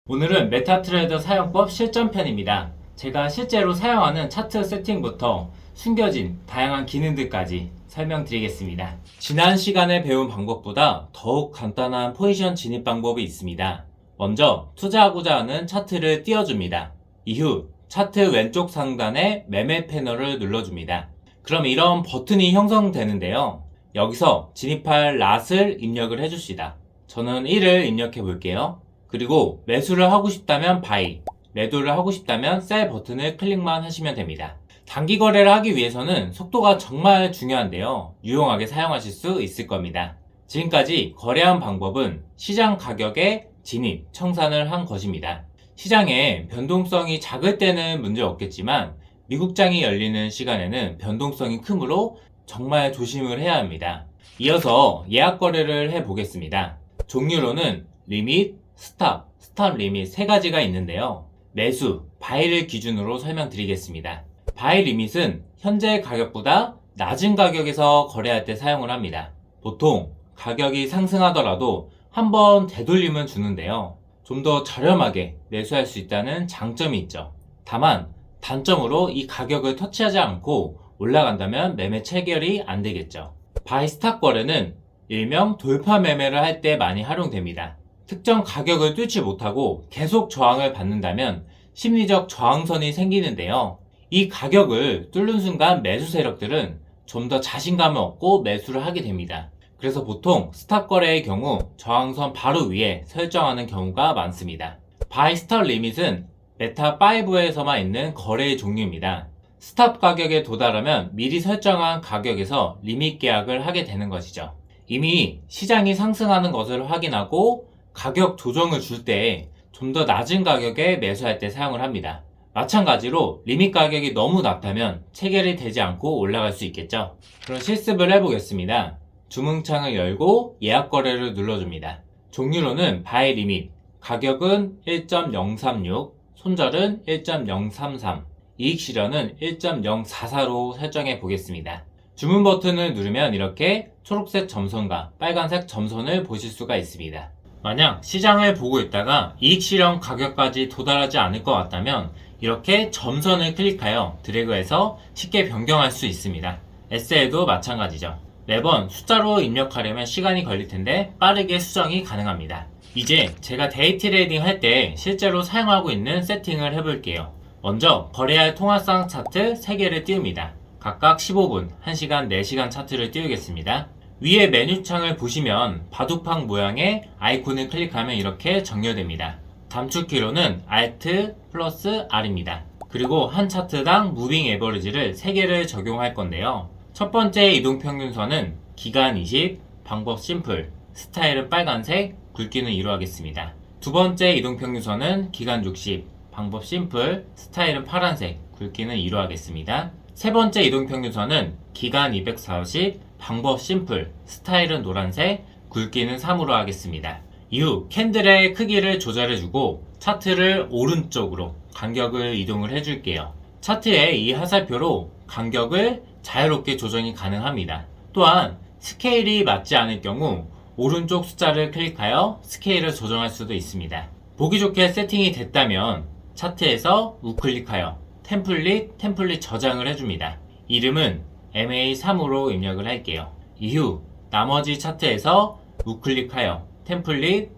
오늘은 메타트레이더 사용법 실전편입니다. 제가 실제로 사용하는 차트 세팅부터 숨겨진 다양한 기능들까지 설명드리겠습니다. 지난 시간에 배운 방법보다 더욱 간단한 포지션 진입 방법이 있습니다. 먼저 투자하고자 하는 차트를 띄워줍니다. 이후 차트 왼쪽 상단에 매매 패널을 눌러줍니다. 그럼 이런 버튼이 형성되는데요. 여기서 진입할 랏을 입력을 해줍시다. 저는 1을 입력해 볼게요. 그리고 매수를 하고 싶다면 바이, 매도를 하고 싶다면 셀 버튼을 클릭만 하시면 됩니다. 단기 거래를 하기 위해서는 속도가 정말 중요한데요. 유용하게 사용하실 수 있을 겁니다. 지금까지 거래한 방법은 시장 가격에 진입, 청산을 한 것입니다. 시장에 변동성이 작을 때는 문제 없겠지만 미국장이 열리는 시간에는 변동성이 크므로 정말 조심을 해야 합니다. 이어서 예약 거래를 해보겠습니다. 종류로는 리밋, 스탑 리밋 세 가지가 있는데요. 매수, 바이를 기준으로 설명드리겠습니다. 바이 리밋은 현재 가격보다 낮은 가격에서 거래할 때 사용을 합니다. 보통 가격이 상승하더라도 한번 되돌림은 주는데요. 좀 더 저렴하게 매수할 수 있다는 장점이 있죠. 다만 단점으로 이 가격을 터치하지 않고 올라간다면 매매 체결이 안 되겠죠. 바이 스탑 거래는 일명 돌파 매매를 할 때 많이 활용됩니다. 특정 가격을 뚫지 못하고 계속 저항을 받는다면 심리적 저항선이 생기는데요. 이 가격을 뚫는 순간 매수 세력들은 좀 더 자신감을 얻고 매수를 하게 됩니다. 그래서 보통 스탑 거래의 경우 저항선 바로 위에 설정하는 경우가 많습니다. 바이 스탑 리밋은 메타5에서만 있는 거래의 종류입니다. 스탑 가격에 도달하면 미리 설정한 가격에서 리밋 계약을 하게 되는 것이죠. 이미 시장이 상승하는 것을 확인하고 가격 조정을 줄 때 좀 더 낮은 가격에 매수할 때 사용을 합니다. 마찬가지로 리밋 가격이 너무 낮다면 체결이 되지 않고 올라갈 수 있겠죠. 그럼 실습을 해보겠습니다. 주문창을 열고 예약 거래를 눌러줍니다. 종류로는 바이 리밋, 가격은 1.036, 손절은 1.033, 이익 실현은 1.044로 설정해 보겠습니다. 주문 버튼을 누르면 이렇게 초록색 점선과 빨간색 점선을 보실 수가 있습니다. 만약 시장을 보고 있다가 이익 실현 가격까지 도달하지 않을 것 같다면 이렇게 점선을 클릭하여 드래그해서 쉽게 변경할 수 있습니다. S에도 마찬가지죠. 매번 숫자로 입력하려면 시간이 걸릴 텐데 빠르게 수정이 가능합니다. 이제 제가 데이 트레이딩 할 때 실제로 사용하고 있는 세팅을 해볼게요. 먼저 거래할 통화상 차트 3개를 띄웁니다. 각각 15분, 1시간, 4시간 차트를 띄우겠습니다. 위에 메뉴창을 보시면 바둑판 모양의 아이콘을 클릭하면 이렇게 정렬됩니다. 단축키로는 Alt 플러스 R입니다. 그리고 한 차트당 무빙 에버리지를 3개를 적용할 건데요. 첫 번째 이동평균선은 기간 20, 방법 심플, 스타일은 빨간색, 굵기는 2로 하겠습니다. 두 번째 이동평균선은 기간 60, 방법 심플, 스타일은 파란색, 굵기는 2로 하겠습니다. 세 번째 이동평균선은 기간 240, 방법 심플, 스타일은 노란색, 굵기는 3으로 하겠습니다. 이후 캔들의 크기를 조절해주고 차트를 오른쪽으로 간격을 이동을 해줄게요. 차트의 이 화살표로 간격을 자유롭게 조정이 가능합니다. 또한 스케일이 맞지 않을 경우 오른쪽 숫자를 클릭하여 스케일을 조정할 수도 있습니다. 보기 좋게 세팅이 됐다면 차트에서 우클릭하여 템플릿 저장을 해줍니다. 이름은 MA3으로 입력을 할게요. 이후 나머지 차트에서 우클릭하여 템플릿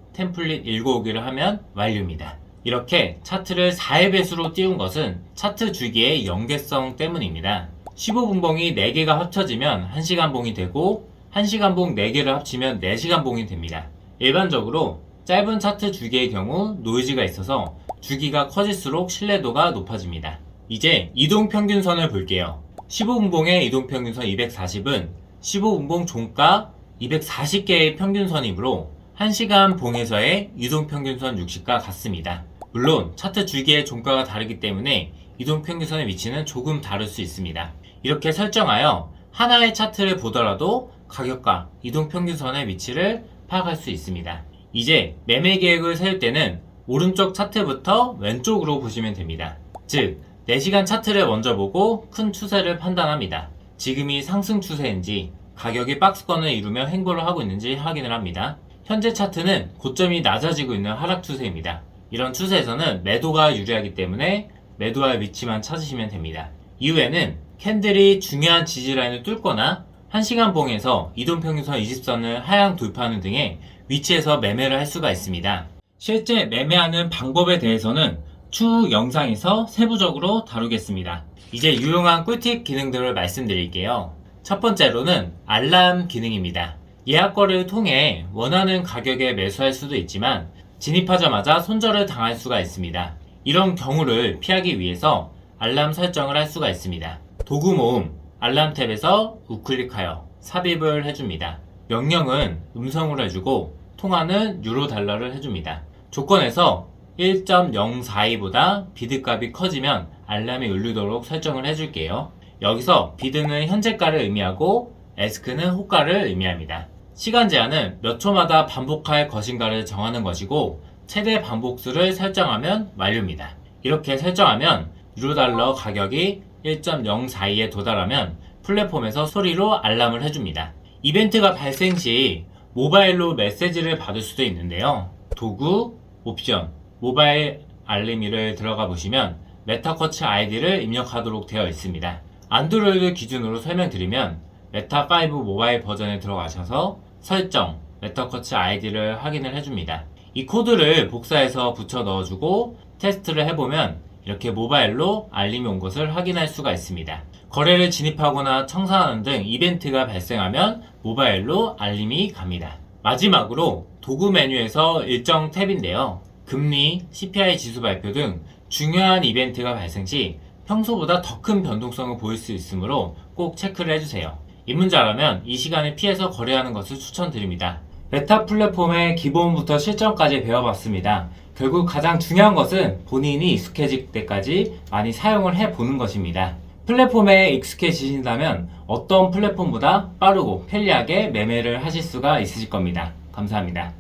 읽어오기를 하면 완료입니다. 이렇게 차트를 4의 배수로 띄운 것은 차트 주기의 연계성 때문입니다. 15분봉이 4개가 합쳐지면 1시간 봉이 되고 1시간 봉 4개를 합치면 4시간 봉이 됩니다. 일반적으로 짧은 차트 주기의 경우 노이즈가 있어서 주기가 커질수록 신뢰도가 높아집니다. 이제 이동평균선을 볼게요. 15분봉의 이동평균선 240은 15분봉 종가 240개의 평균선이므로 1시간 봉에서의 이동평균선 60과 같습니다. 물론 차트 주기의 종가가 다르기 때문에 이동평균선의 위치는 조금 다를 수 있습니다. 이렇게 설정하여 하나의 차트를 보더라도 가격과 이동평균선의 위치를 파악할 수 있습니다. 이제 매매 계획을 세울 때는 오른쪽 차트부터 왼쪽으로 보시면 됩니다. 즉 4시간 차트를 먼저 보고 큰 추세를 판단합니다. 지금이 상승 추세인지 가격이 박스권을 이루며 행보를 하고 있는지 확인을 합니다. 현재 차트는 고점이 낮아지고 있는 하락 추세입니다. 이런 추세에서는 매도가 유리하기 때문에 매도할 위치만 찾으시면 됩니다. 이후에는 캔들이 중요한 지지라인을 뚫거나 1시간 봉에서 이동평균선 20선을 하향 돌파하는 등의 위치에서 매매를 할 수가 있습니다. 실제 매매하는 방법에 대해서는 추후 영상에서 세부적으로 다루겠습니다. 이제 유용한 꿀팁 기능들을 말씀드릴게요. 첫 번째로는 알람 기능입니다. 예약 거래를 통해 원하는 가격에 매수할 수도 있지만 진입하자마자 손절을 당할 수가 있습니다. 이런 경우를 피하기 위해서 알람 설정을 할 수가 있습니다. 도구 모음 알람 탭에서 우클릭하여 삽입을 해줍니다. 명령은 음성으로 해주고 통화는 유로 달러를 해줍니다. 조건에서 1.042보다 비드값이 커지면 알람이 울리도록 설정을 해줄게요. 여기서 비드는 현재가를 의미하고 에스크는 호가를 의미합니다. 시간 제한은 몇 초마다 반복할 것인가를 정하는 것이고 최대 반복수를 설정하면 완료입니다. 이렇게 설정하면 유로달러 가격이 1.042에 도달하면 플랫폼에서 소리로 알람을 해줍니다. 이벤트가 발생 시 모바일로 메시지를 받을 수도 있는데요. 도구, 옵션, 모바일 알림이를 들어가 보시면 메타쿼츠 아이디를 입력하도록 되어 있습니다. 안드로이드 기준으로 설명드리면 메타5 모바일 버전에 들어가셔서 설정, 메타쿼츠 아이디를 확인을 해줍니다. 이 코드를 복사해서 붙여 넣어주고 테스트를 해보면 이렇게 모바일로 알림이 온 것을 확인할 수가 있습니다. 거래를 진입하거나 청산하는 등 이벤트가 발생하면 모바일로 알림이 갑니다. 마지막으로 도구 메뉴에서 일정 탭인데요. 금리, CPI 지수 발표 등 중요한 이벤트가 발생 시 평소보다 더 큰 변동성을 보일 수 있으므로 꼭 체크를 해주세요. 입문자라면 이 시간을 피해서 거래하는 것을 추천드립니다. 메타 플랫폼의 기본부터 실전까지 배워봤습니다. 결국 가장 중요한 것은 본인이 익숙해질 때까지 많이 사용을 해보는 것입니다. 플랫폼에 익숙해지신다면 어떤 플랫폼보다 빠르고 편리하게 매매를 하실 수가 있으실 겁니다. 감사합니다.